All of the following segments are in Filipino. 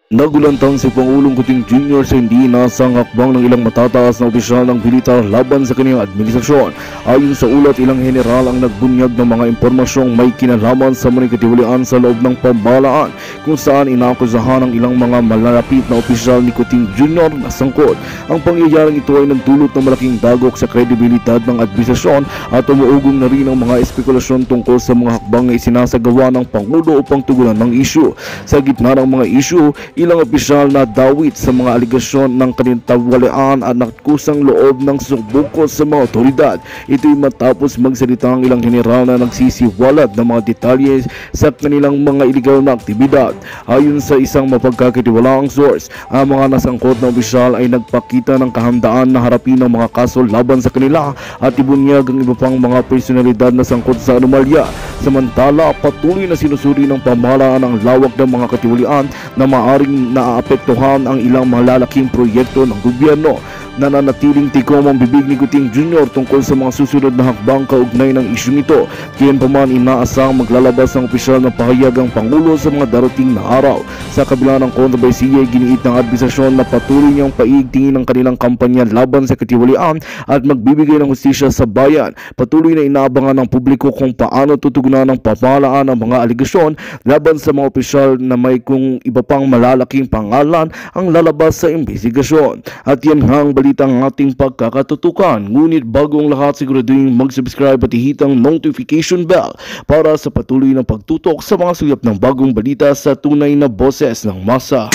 Nagulantang si Pangulong Kuting Jr. sa hindi inasang hakbang ng ilang matataas na opisyal ng militar laban sa kanyang administrasyon. Ayon sa ulat, ilang general ang nagbunyag ng mga impormasyong may kinalaman sa manikatiwalian sa loob ng pamahalaan, kung saan inaakusahan ng ilang mga malalapit na opisyal ni Kuting Jr. na sangkot. Ang pangyayaring ito ay nagdulot ng malaking dagok sa kredibilidad ng administrasyon at umuugong na rin ang mga espekulasyon tungkol sa mga hakbang na isinasagawa ng Pangulo upang tugunan ng isyu. Sa gitna ng mga isyu, ilang opisyal na dawit sa mga aligasyon ng kanintawalaan at nakusang loob ng sumbungkol sa mga otoridad. Ito'y matapos magsalita ang ilang general na nagsisiwalat ng mga detalye sa kanilang mga iligal na aktibidad. Ayon sa isang mapagkakatiwalaang source, ang mga nasangkot na opisyal ay nagpakita ng kahandaan na harapin ang mga kaso laban sa kanila at ibunyag ang iba pang mga personalidad na sangkot sa anomalya. Samantala, patuloy na sinusuri ng pamahalaan ang lawak ng mga katiwalian na maaaring naapektuhan ang ilang malalaking proyekto ng gobyerno. Nananatiling tikom ang bibig ni Kuting Jr. tungkol sa mga susunod na hakbang kaugnay ng isyung ito. Kayonpaman, inaasang maglalabas ng opisyal na pahayag ang Pangulo sa mga darating na araw. Sa kabila ng kontrobersiya, giniit ng administrasyon na patuloy niyang paigtingin ang kanilang kampanya laban sa katiwalian at magbibigay ng hustisya sa bayan. Patuloy na inaabangan ng publiko kung paano tutugunan ng pamahalaan ang mga aligasyon laban sa mga opisyal na may kung iba pang malalaking pangalan ang lalabas sa investigasyon. At yan ang balitang ating pagkakatutukan. Ngunit bago ang lahat, siguraduhin mag-subscribe at ihit ang notification bell para sa patuloy na pagtutok sa mga suyap ng bagong balita sa tunay na boses ng masa.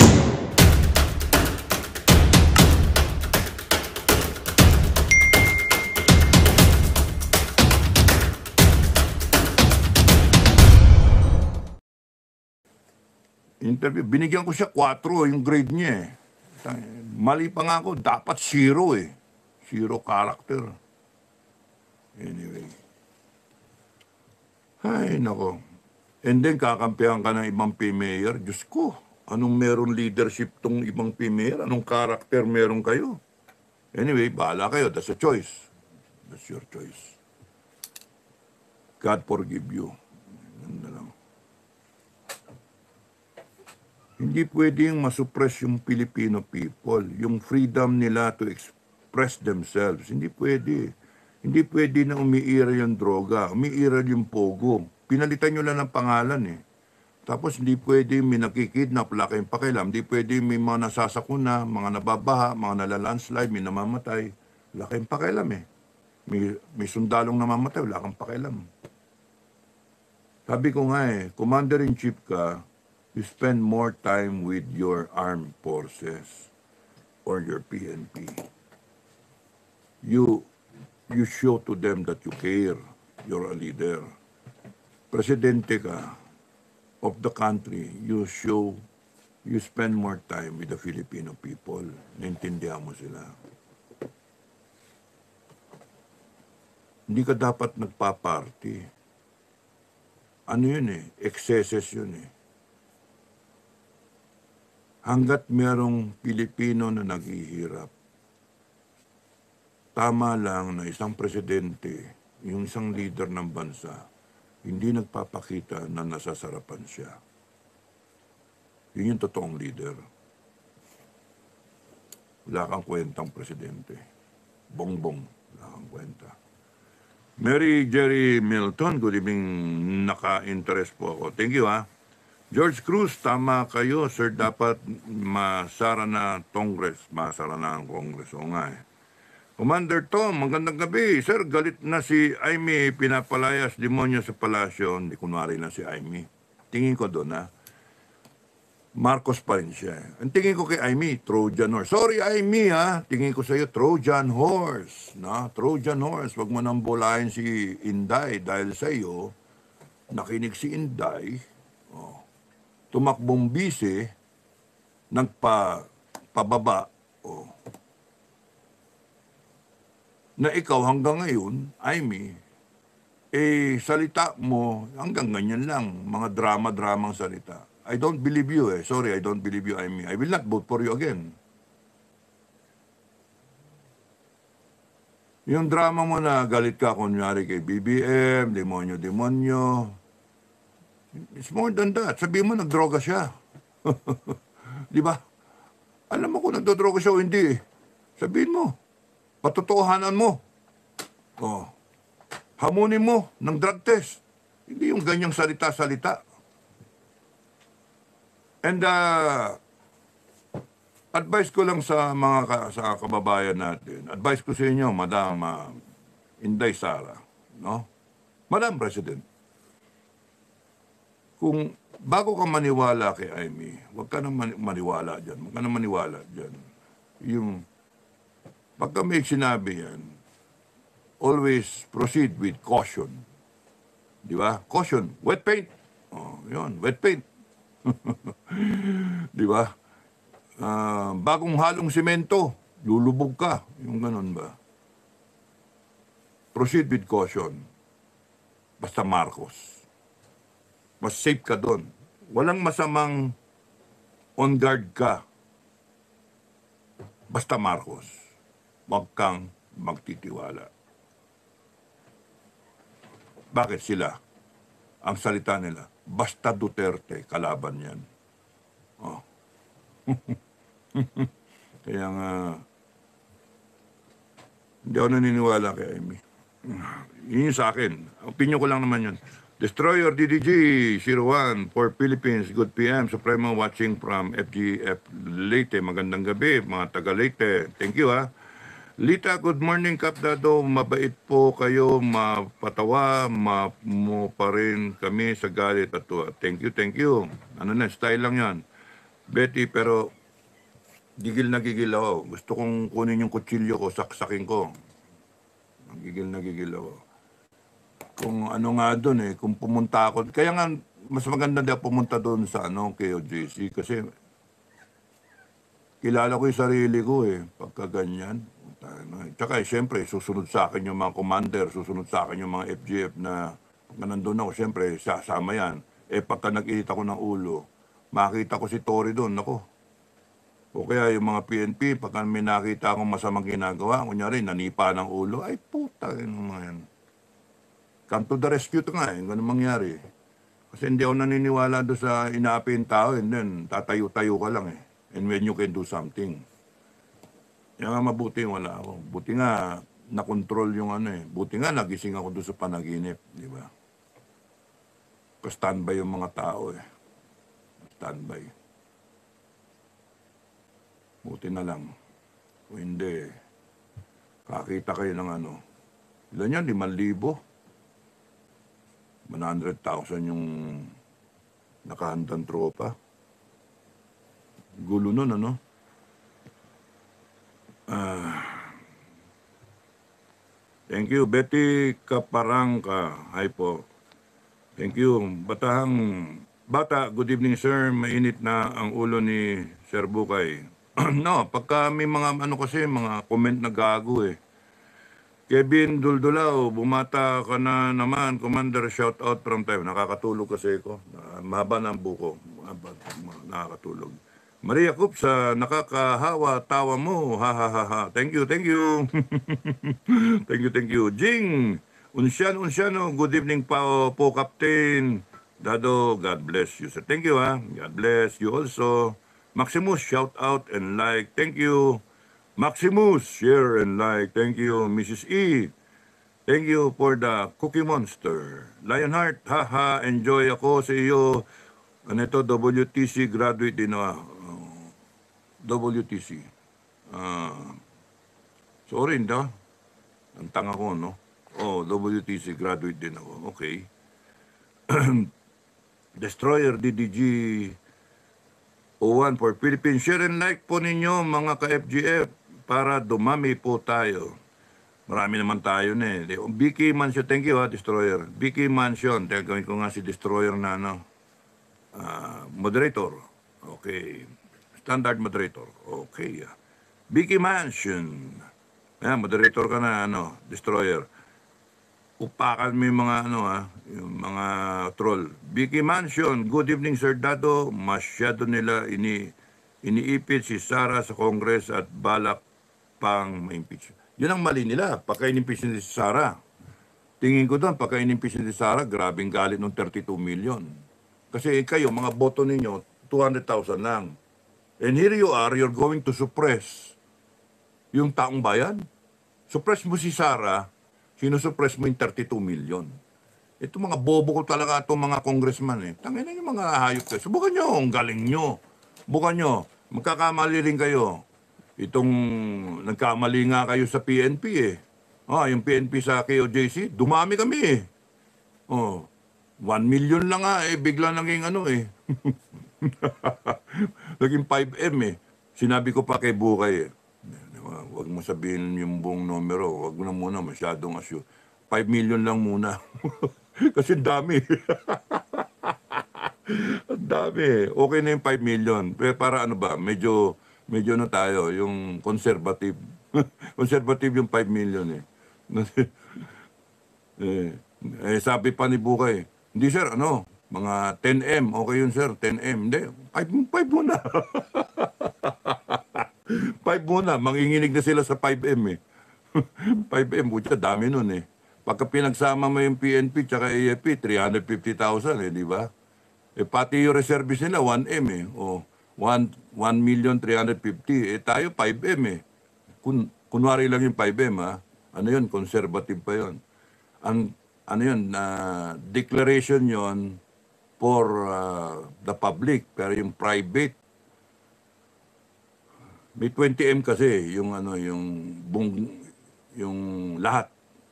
Interview, binigyan ko siya 4 yung grade niya eh. Mali pa nga ako, dapat 0 eh. 0 character. Anyway. Ay, nako. And then, kakampihan ka ng ibang PMayor. Diyos ko, anong meron leadership tong ibang PMayor? Anong character meron kayo? Anyway, bahala kayo. That's a choice. That's your choice. God forgive you. Ganda lang. Hindi pwedeng masuppress yung Filipino people, yung freedom nila to express themselves. Hindi pwede. Hindi pwede na umiiral yung droga, umiiral yung pogo. Pinalitan nyo lang ng pangalan eh. Tapos hindi pwede may nakikidnap, wala kayong pakialam. Hindi pwede may mga nasasakuna, mga nababaha, mga nalalandslide, may namamatay. Wala kayong pakialam eh. May sundalong namamatay, wala kang pakialam. Sabi ko nga eh, Commander-in-Chief ka, you spend more time with your armed forces or your PNP. You show to them that you care. You're a leader. Presidente ka of the country, you spend more time with the Filipino people. Naintindihan mo sila. Hindi ka dapat nagpa-party. Ano yun eh? Excesses yun eh. Hanggat merong Pilipino na naghihirap, tama lang na isang presidente, yung isang leader ng bansa, hindi nagpapakita na nasasarapan siya. Yun yung totoong leader. Wala kang kwentang presidente. Bongbong, wala kang kwenta. Mary Jerry Milton, good evening, naka-interest po ako. Thank you ha. George Cruz, tama kayo, sir, dapat masara na Congress. Masara na ang Congress. O nga eh. Commander Tom, magandang gabi. Sir, galit na si Aimee, pinapalayas demonyo sa palasyo. Hindi kunwari na si Aimee. Tingin ko doon ha. Marcos pa rin siya. Ang tingin ko kay Aimee, Trojan Horse. Sorry Aimee ha, tingin ko sa iyo, Trojan Horse. Na? Trojan Horse, wag mo nang bulahin si Inday dahil sa iyo, nakinig si Inday, tumakbong bise, nagpababa, na ikaw hanggang ngayon, Aimee, salita mo, hanggang ganyan lang, mga drama-dramang salita. I don't believe you eh. Sorry, I don't believe you, Aimee. I will not vote for you again. Yung drama mo na galit ka, kunyari kay BBM, demonyo-demonyo, it's more than that. Sabihin mo, nagdroga siya. Di ba? Alam mo kung nagdodroga siya o hindi eh. Sabihin mo. Patotohanan mo. Oh. Hamunin mo ng drug test. Hindi yung ganyang salita-salita. And advice ko lang sa sa kababayan natin. Advice ko sa inyo, Madam Inday Sara, no? Madam President, kung bago ka maniwala kay Amy, huwag ka nang maniwala dyan. Huwag ka nang maniwala dyan. Yung, pagka may sinabi yan, always proceed with caution. Di ba? Caution. Wet paint. Oh, yun. Wet paint. Di ba? Bagong halong simento, lulubog ka. Yung ganun ba? Proceed with caution. Basta Marcos. Mas safe ka doon. Walang masamang on guard ka. Basta Marcos. Huwag kang magtitiwala. Bakit sila? Ang salita nila, basta Duterte, kalaban yan. Oh. Kaya nga, hindi ako naniniwala kay Amy. Yun yung sa akin. Opinion ko lang naman yun. Destroyer DDG 01 for Philippines. Good PM. Supremo watching from FGF Leyte. Magandang gabi, mga taga Leyte. Thank you ha. Lita, good morning, Kapdado. Mabait po kayo, mapatawa, mo pa rin kami sa galit at tuwa. Thank you, thank you. Ano na, style lang yan. Betty, pero gigil na gigil ako. Gusto kong kunin yung kutsilyo ko, saksakin ko. Gigil na gigil ako. Kung ano nga doon eh, kung pumunta ako. Kaya nga, mas maganda na pumunta doon sa KOJC kasi kilala ko yung sarili ko eh, pagka ganyan. Tsaka siyempre, susunod sa akin yung mga commander, susunod sa akin yung mga FGF na pagka nandun ako, siyempre, sasama yan. Pagka nag-init ako ng ulo, makita ko si Tory doon, ako. O kaya yung mga PNP, pagka may nakita akong masamang ginagawa, kunyari, nanipa ng ulo, ay puta, ano mga yan. Come to the rescue to nga, ganun mangyari. Kasi hindi ako naniniwala doon sa inaapi yung tao, and then tatayo-tayo ka lang eh. And when you can do something. Kaya nga mabuti wala ako. Buti nga nakontrol yung Buti nga nagising ako doon sa panaginip. Di ba? Standby yung mga tao eh. Standby. Buti na lang. Kung hindi, kakita kayo ng ilan yan? 5,000? 100,000 yung nakahandang tropa. Gulo nun, thank you, Betty Kaparangka. Hi po. Thank you. Bata, good evening sir. Mainit na ang ulo ni Sir Bukay. No, pagka may mga kasi, mga comment na gago eh. Kevin Duldulao, bumata ka na naman. Commander, shout out from time. Nakakatulog kasi ko. Mahaba na ang buko. Nakakatulog. Maria Cups, nakakahawa, tawa mo. Ha, ha, ha, ha. Thank you, thank you. Thank you, thank you. Jing, Unsiano, good evening po, Captain. Dado, God bless you. So, thank you, ha. God bless you also. Maximus, shout out and like. Thank you. Maximus, share and like. Thank you, Mrs. E. Thank you for the Cookie Monster. Lionheart, haha, enjoy ako sa iyo. Ito, WTC graduate din WTC. Sorry, hindi. Ang tanga ko, no? WTC graduate din ako. Okay. Destroyer DDG 01 for Philippines. Share and like po ninyo, mga ka-FGF, para dumami po tayo. Marami naman tayo na eh. Vicky Mansion, thank you ha, Destroyer. Vicky Mansion, gawin ko nga si Destroyer na moderator. Okay. Standard moderator. Okay. Vicky Mansion. Ayan, moderator ka na, Destroyer. Upakan mo yung mga, yung mga troll. Vicky Mansion, good evening, Sir Dado. Masyado nila iniipit si Sara sa Congress at balak pang ma-impeach. Yun ang mali nila, pagka-inimpeach ni Sara. Tingin ko doon, pagka-inimpeach ni Sara, grabing galit ng 32 million. Kasi kayo, mga boto ninyo, 200,000 lang. And here you are, you're going to suppress yung taong bayan. Suppress mo si Sara, sinusuppress mo yung 32 million. Ito mga bobo ko talaga itong mga congressman eh. Tangina yung mga hayop kayo. Subukan nyo, ang galing nyo. Subukan nyo, magkakamali rin kayo. Itong nagkamali nga kayo sa PNP eh. Yung PNP sa KOJC, dumami kami eh. 1 million lang nga eh, bigla naging ano eh. Naging 5M eh. Sinabi ko pa kay Bukay eh. Huwag mo sabihin yung buong numero. Huwag mo na muna, masyadong asyo. 5 million lang muna. Kasi dami. Ang dami. Okay na yung 5 million. Pero para ano ba, medyo na tayo, yung conservative. Conservative yung 5 million eh. Sabi pa ni Bukay, hindi sir, mga 10M, okay yun sir, 10M. Hindi, 5 muna. 5 muna, manginginig na sila sa 5M eh. 5M, butya, dami nun eh. Pagka pinagsama mo yung PNP tsaka AFP, 350,000 eh, di ba? Pati yung reservice nila, 1M eh. 1,350,000. Tayo 5M eh. Kunwari lang yung 5M ha. Ano yun? Conservative pa yun. Declaration yon for the public. Pero yung private, may 20M kasi yung lahat.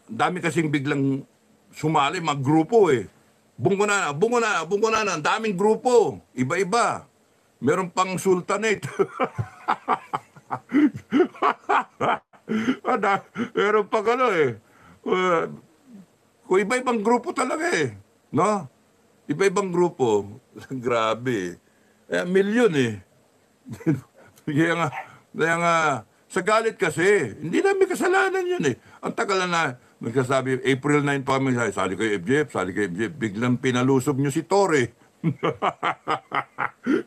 Ang dami kasing biglang sumali, mag-grupo eh. Bungo na. Ang daming grupo. Iba-iba. Meron pang sultanate. Meron pang kung iba-ibang grupo talaga eh. No? Iba-ibang grupo. Grabe. Milyon eh. Kaya nga, sa galit kasi, hindi namin kasalanan yun eh. Ang tagal na nagsasabi, April 9 pa kami, sali kayo FJF, biglang pinalusob nyo si Torre.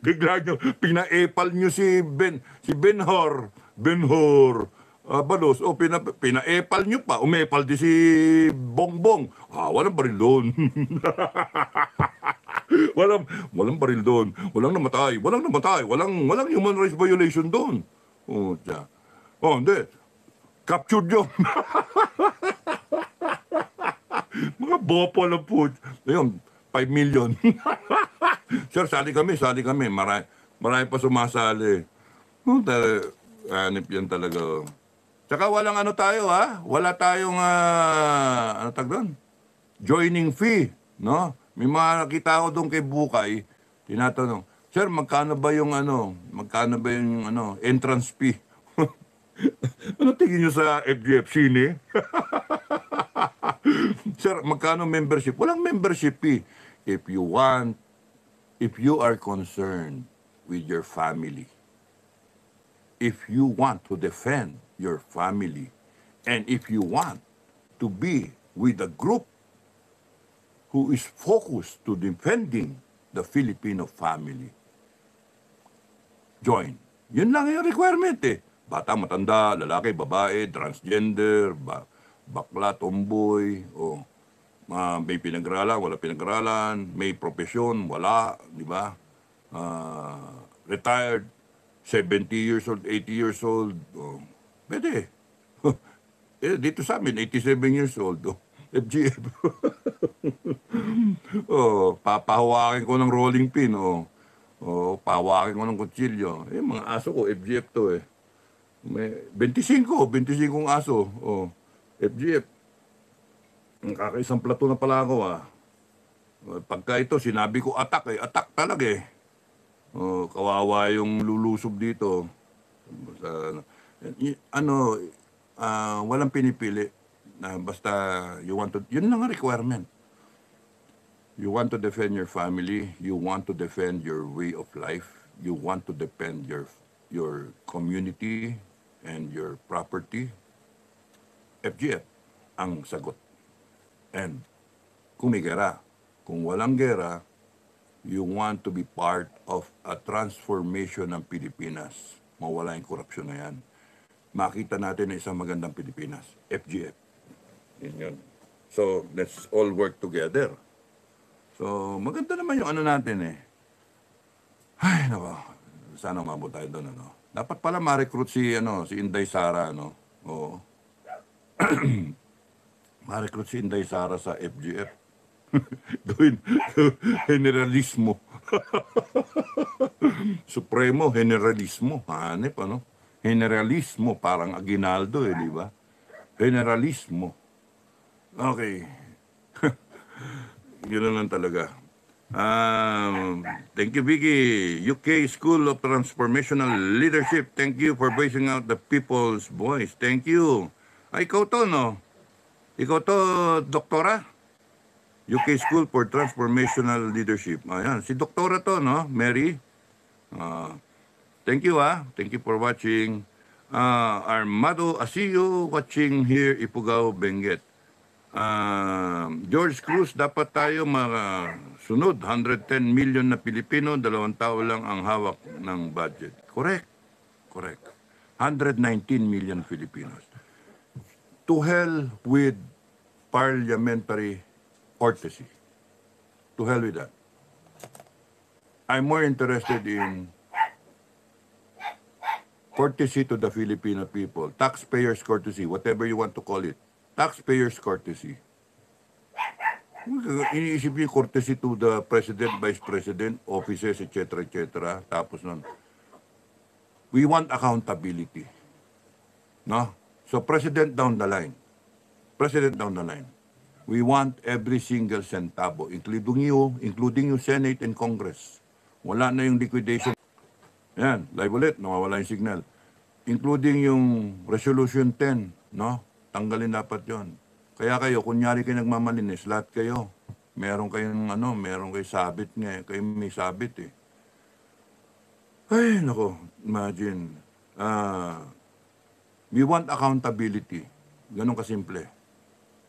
Biglang nyo, pina-epal nyo si Benhor, Balos, pina-epal nyo pa, umepal di si Bongbong. Walang baril doon. walang baril doon. Walang namatay. Walang human rights violation doon. Hindi. Captured yun. Mga bopo lang po. Ayun, 5 million. Sir, sali kami. Marami pa sumasali. Hanip yan talaga. Tsaka walang tayo ha. Wala tayong, joining fee. No? May mga nakita ko doon kay Bukay, tinatanong, sir, magkano ba yung entrance fee? Ano tingin nyo sa FGF Sine? Sir, magkano membership? Walang membership fee. If you are concerned with your family, if you want to defend your family, and if you want to be with a group who is focused to defending the Filipino family, join. Yun lang yung requirement eh. Bata, matanda, lalaki, babae, transgender, bakla, tomboy, may pinag-aralan, wala pinag-aralan, may profesyon, wala, di ba? Retired, 70 years old, 80 years old, pwede. Dito sa amin, 87 years old, FGF. Papahawakin ko ng rolling pin, pahawakin ko ng kutsilyo. Mga aso ko, FGF to eh. May 25 aso, FGF. Kakaisang plato na pala ako Pagka ito, sinabi ko attack talaga eh. Kawawa yung lulusob dito. Walang pinipili. Basta yun lang ang requirement. You want to defend your family, you want to defend your way of life, you want to defend your community and your property, FGF ang sagot. And kung may gera, kung walang gera, you want to be part of a transformation ng Pilipinas. Mawala yung korupsyon na yan. Makita natin na isang magandang Pilipinas, FGF. Yun. So, let's all work together. So, maganda naman yung natin eh. Ay, nako. sana umabot tayo doon, ano. Dapat pala ma-recruit si, si Inday Sara, ano. Oo. Ma-recruit si Inday Sara sa FGF. Gawin, generalismo. Supremo, generalismo. Hanip, ano. Generalismo, parang Aguinaldo, di ba? Generalismo. Okay. Yun lang talaga. Thank you, Vicky. UK School of Transformational Leadership. Thank you for voicing out the people's voice. Thank you. Ay, ikaw to, no? Ikaw to, doktora? UK School for Transformational Leadership. Ayan, si doktora to, no? Mary? Thank you, Thank you for watching. Armado Asiyo watching here, Ifugao, Benguet. George Cruz, dapat tayo sunod 110 million na Pilipino, 2 tao lang ang hawak ng budget. Correct. Correct. 119 million Filipinos. To hell with parliamentary courtesy. To hell with that. I'm more interested in courtesy to the Filipino people. Taxpayers' courtesy, whatever you want to call it. Taxpayers' courtesy. Iniisip niyo courtesy to the President, Vice President, offices, etc., etc. Tapos nun, we want accountability. No? So, President down the line. President down the line. We want every single centavo, including you, Senate and Congress. Wala na yung liquidation. Yan, live ulit, nawawala yung signal. Including yung Resolution 10, no? Tanggalin dapat yon. Kaya kayo, kunyari kayo nagmamalinis, lahat kayo, meron kayong sabit nga, kayo may sabit eh. Ay, nako, imagine. We want accountability. Ganun kasimple.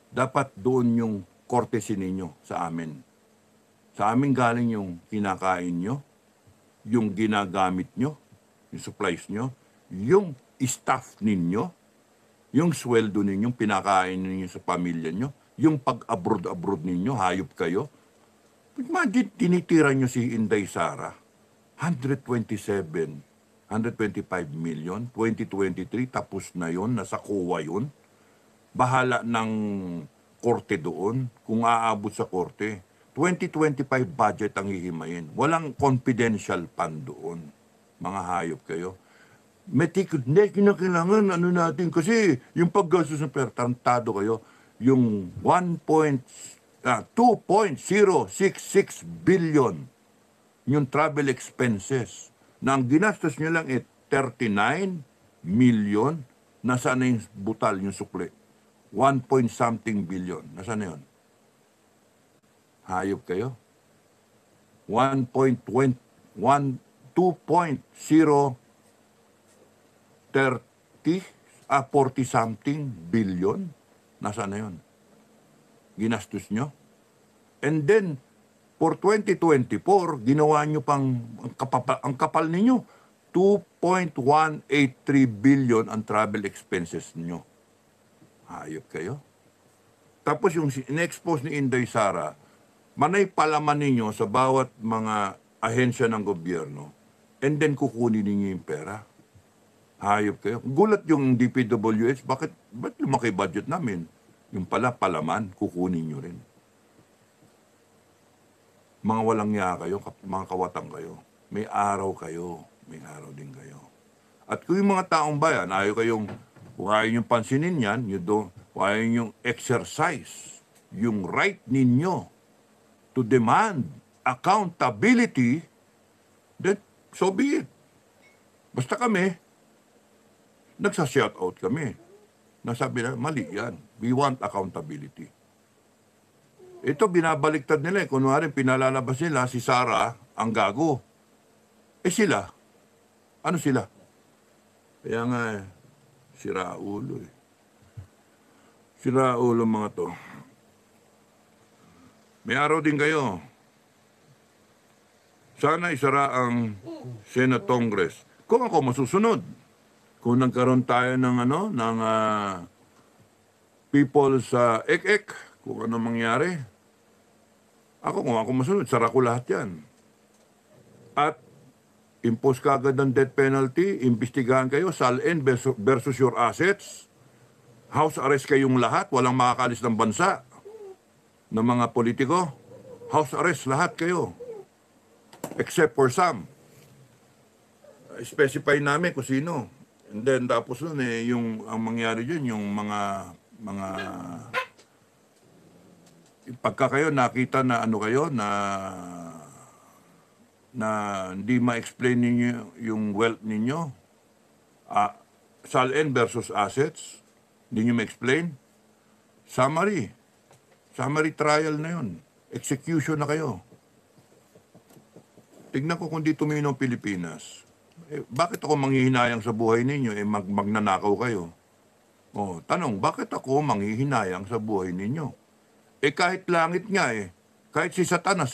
Dapat doon yung courtesy ninyo sa amin. Sa amin galing yung kinakain nyo, yung ginagamit nyo, yung supplies nyo, yung staff ninyo, yung sweldo ninyo, pinakain ninyo sa pamilya nyo, yung pag-abroad ninyo, hayop kayo. Imagine, tinitira nyo si Inday Sara, 125 million, 2023, tapos na yon, nasa kuwa yun. Bahala ng korte doon, kung aabot sa korte. 2025 budget ang hihimayin. Walang confidential fund doon. Mga hayop kayo. Hindi, kinakailangan natin kasi yung paggastos ng pera, tarantado kayo, yung 2.066 billion yung travel expenses na ang ginastos nyo lang 39 million, nasaan na yung butal, yung sukli? 1 point something billion, nasaan na yun? Hayop kayo? 2.0 40 something billion, nasaan na yun? Ginastos nyo? And then, for 2024, ginawa nyo pang, ang kapal ninyo, 2.183 billion ang travel expenses nyo. Hayop kayo? Tapos yung in-expose ni Inday Sara, manay palaman ninyo sa bawat mga ahensya ng gobyerno, and then kukunin ninyo yung pera. Hayop kayo. Gulat yung DPWH, ba't lumaki budget namin? Yung pala, palaman, kukunin nyo rin. Mga walang niya kayo, mga kawatang kayo. May araw kayo, may araw din kayo. At kung yung mga taong bayan, kung ayaw yung pansinin yan, kung ayaw yung exercise, yung right ninyo to demand accountability, then so be it. Basta kami, nagsa-shout out kami. Nasabi na, mali yan. We want accountability. Ito, binabaliktad nila. Kunwari, pinalalabas nila si Sara ang gago. Sila, ano sila? Kaya nga, sira ulo eh. Sira ulo mga to. May araw din kayo. Sana isara ang Senate Congress. Kung ako masusunod, kung nagkaroon tayo ng people sa ek-ek, kung ano mangyari, kung ako masunod, sara ko lahat yan. At impose ka agad ng death penalty, imbestigahan kayo, SALN versus your assets, house arrest kayong lahat, walang makakalis ng bansa ng mga politiko, house arrest lahat kayo, except for some. Specify namin kung sino. And then tapos nun yung ang mangyari dyan, yung mga pagka kayo nakita na ano kayo na hindi ma-explain ninyo yung wealth ninyo, SALN versus assets, hindi nyo ma-explain, summary trial na yun, execution na kayo. Tignan ko kung di tumino ang Pilipinas. Bakit ako manghihinayang sa buhay ninyo? Magnanakaw kayo. Tanong, bakit ako manghihinayang sa buhay ninyo? Kahit langit nga kahit si Satanas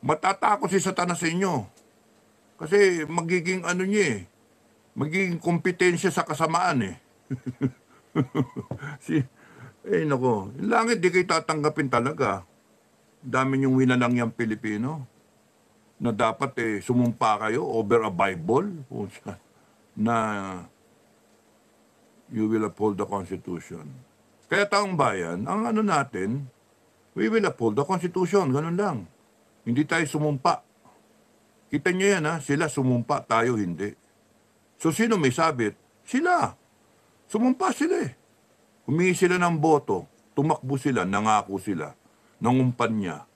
matatakot si Satanas sa inyo. Kasi magiging ano niya magiging kompetensya sa kasamaan nako, yung langit di kayo tatanggapin talaga. Dami niyong winalang yung Pilipino na dapat sumumpa kayo over a Bible na you will uphold the Constitution. Kaya taong bayan, ang ano natin, we will uphold the Constitution, ganun lang. Hindi tayo sumumpa. Kita niyo yan sila sumumpa, tayo hindi. So sino may sabit? Sila. Sumumpa sila Humingi sila ng boto, tumakbo sila, nangako sila, nangumpanya,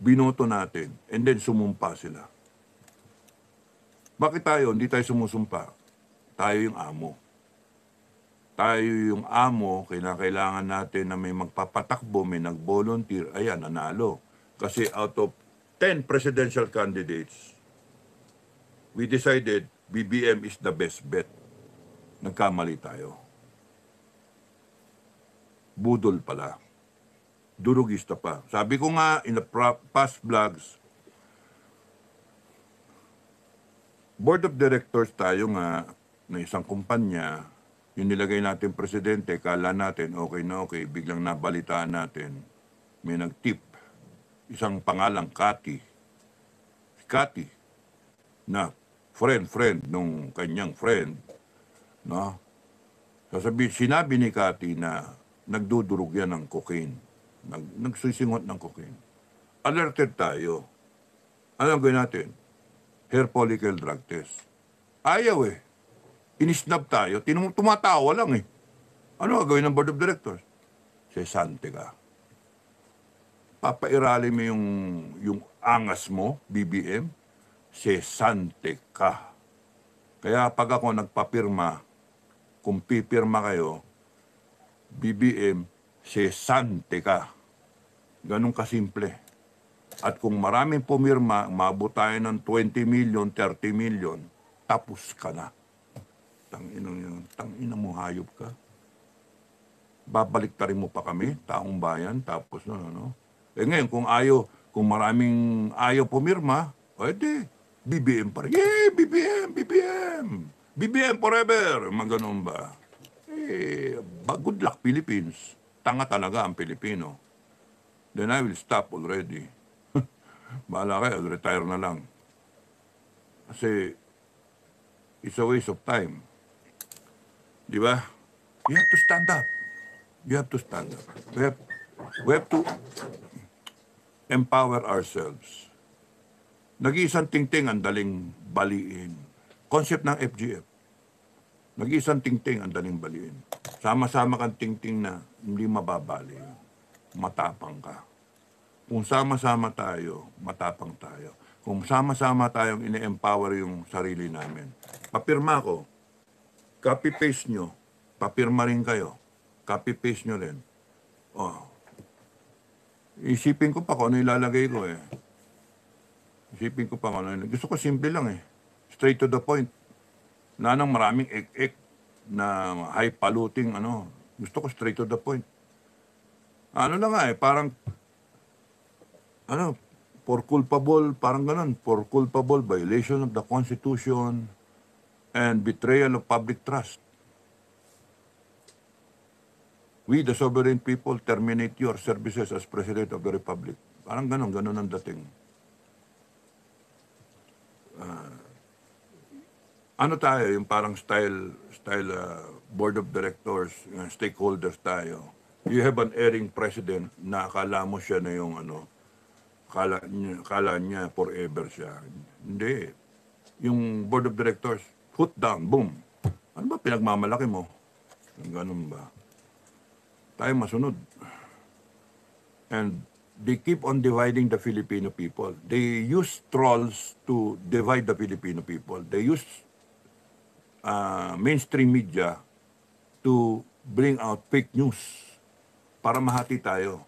binoto natin, and then sumumpa sila. Bakit tayo? Hindi tayo sumusumpa. Tayo yung amo. Tayo yung amo, kailangan natin na may magpapatakbo, may nag-volunteer, ayan, nanalo. Kasi out of 10 presidential candidates, we decided BBM is the best bet. Nagkamali tayo. Budol pala. Durugista pa. Sabi ko nga in the past vlogs, board of directors tayo nga na isang kumpanya, yung nilagay natin presidente, kala natin okay na okay, biglang nabalitaan natin, may nag-tip, isang pangalang Cathy. Cathy, na friend nung kanyang friend, no? Sinabi ni Cathy na nagdudurog yan ng cocaine. Nagsisingot ng cocaine. Alerted tayo. Ano ang gawin natin? Hair follicle drug test. Ayaw Inisnab tayo. Tumatawa lang Ano ang gawin ng board of directors? Sesante ka. Papairali mo yung angas mo, BBM, sesante ka. Kaya pag ako nagpapirma, kung pipirma kayo, BBM, sesante ka. Ganun kasimple. At kung maraming pumirma, maabot tayo ng 20 million, 30 million, tapos ka na. Tangina mo, hayop ka. Babaliktarin mo pa kami, taong bayan, tapos ngayon, kung maraming ayaw pumirma, edi, BBM pa rin. Yay, BBM, BBM! BBM forever! Maganon ba? Good luck, Philippines. Tanga talaga ang Pilipino. Then I will stop already. Bahala kayo, I'll retire na lang. Kasi, it's a waste of time. Di ba? You have to stand up. You have to stand up. We have to empower ourselves. Nag-iisang tingting ang daling baliin. Concept ng FGF. Nag-iisang tingting ang daling baliin. Sama-sama kang tingting na hindi mababali. Matapang ka. Kung sama-sama tayo, matapang tayo. Kung sama-sama tayong ine-empower yung sarili namin. Papirma ko. Copy-paste nyo. Papirma rin kayo. Copy-paste nyo rin. Isipin ko pa kung ano ilalagay ko Isipin ko pa kung ano. Gusto ko simple lang Straight to the point. Nang maraming ek-ek na high-polluting Gusto ko straight to the point. Ano na nga parang for culpable, parang ganun, for culpable violation of the Constitution and betrayal of public trust. We, the sovereign people, terminate your services as President of the Republic. Parang ganun ang dating. ano tayo, yung parang style board of directors, stakeholders tayo. You have an erring president na akala mo siya na yung akala niya forever siya. Hindi. Yung board of directors, foot down, boom. Ano ba pinagmamalaki mo? Ganun ba? Tayo masunod. And they keep on dividing the Filipino people. They use trolls to divide the Filipino people. They use mainstream media to bring out fake news para mahati tayo.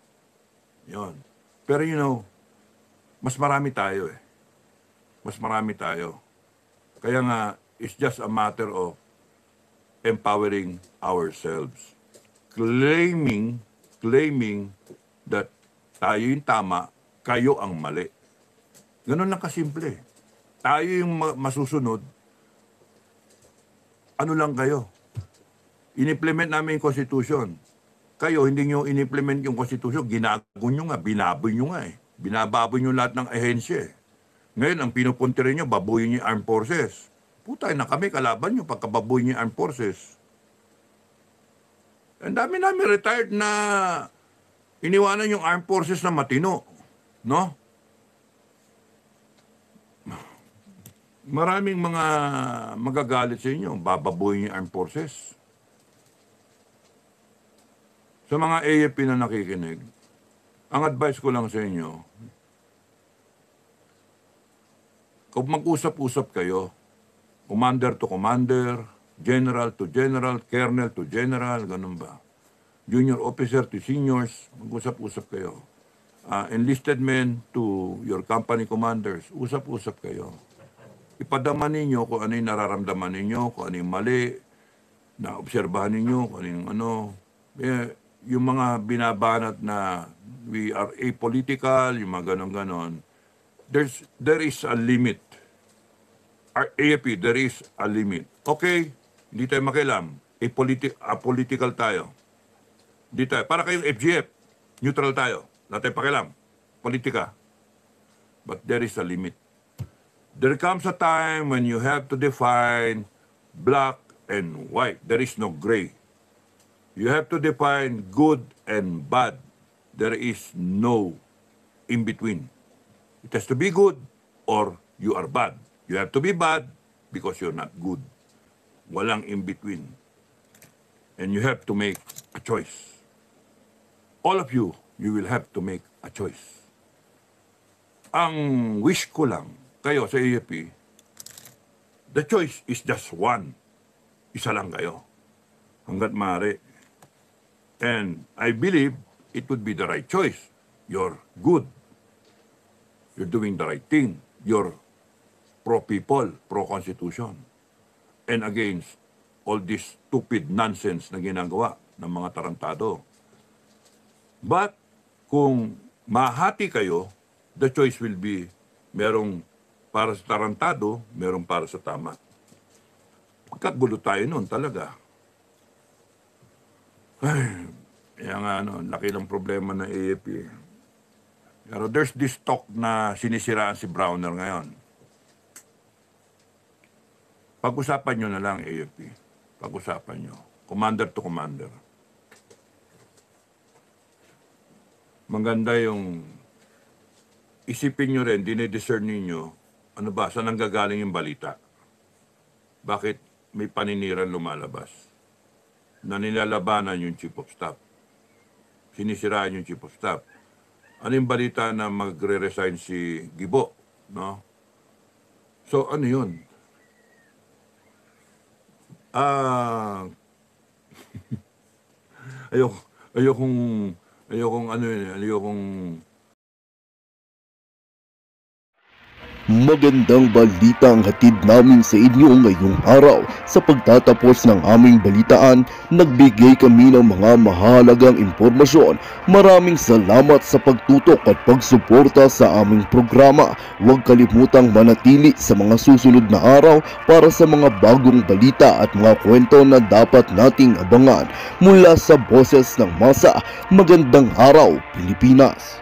Yun. Pero mas marami tayo eh. Mas marami tayo. Kaya nga, it's just a matter of empowering ourselves. Claiming that tayo yung tama, kayo ang mali. Ganun lang kasimple. Tayo yung masusunod, ano lang kayo? In-implement namin yung Constitution. Kayo, hindi nyo in-implement yung Constitution, ginago nyo nga, binaboy nyo nga eh. Binababoy nyo lahat ng ahensya eh. Ngayon, ang pinupunti rin nyo, babuyin nyo yung armed forces. Putay na kami, kalaban nyo, pagkababuyin nyo yung armed forces. Ang dami namin retired na iniwanan yung armed forces na matino. No? Maraming mga magagalit sa inyo, bababuhin yung armed forces. Sa mga AFP na nakikinig, ang advice ko lang sa inyo, kung mag-usap-usap kayo, commander to commander, general to general, colonel to general, ganun ba? Junior officer to seniors, mag-usap-usap kayo. Enlisted men to your company commanders, usap-usap kayo. Ipadama ninyo kung ano yung nararamdaman ninyo, kung ano yung mali, na obserbahan ninyo, kung ano yung yung mga binabanat na we are apolitical, yung mga ganon-ganon, there is a limit. Our AFP, there is a limit. Okay, hindi tayo makialam. Apolitical tayo. Hindi tayo. Para kayong FGF, neutral tayo. Wala tayong pakialam. Politika. But there is a limit. There comes a time when you have to define black and white. There is no gray. You have to define good and bad. There is no in between. It has to be good or you are bad. You have to be bad because you're not good. Walang in between. And you have to make a choice. All of you will have to make a choice. Ang wish ko lang, kayo sa AFP, the choice is just one. Isa lang kayo. Hanggat maaari. And I believe it would be the right choice. You're good. You're doing the right thing. You're pro-people, pro-constitution. And against all this stupid nonsense na ginagawa ng mga tarantado. But kung mahati kayo, the choice will be merong para sa tarantado, merong para sa tama. Pagkagulo tayo nun talaga. Ay, kaya nga laki ng problema ng AFP. Pero there's this talk na sinisiraan si Browner ngayon. Pag-usapan nyo na lang, AFP. Pag-usapan nyo. Commander to commander. Maganda yung isipin nyo rin, dinidiscern ninyo, ano ba, saan nanggagaling yung balita? Bakit may paniniran lumalabas? Na nilalabanan yung chief of staff. Sinisiraan yung chief of staff. Ano yung balita na magre-resign si Gibo? No? So, ano yun? ayokong Magandang balita ang hatid namin sa inyo ngayong araw. Sa pagtatapos ng aming balitaan, nagbigay kami ng mga mahalagang impormasyon. Maraming salamat sa pagtutok at pagsuporta sa aming programa. Huwag kalimutang manatili sa mga susunod na araw para sa mga bagong balita at mga kwento na dapat nating abangan. Mula sa Boses ng Masa, magandang araw Pilipinas!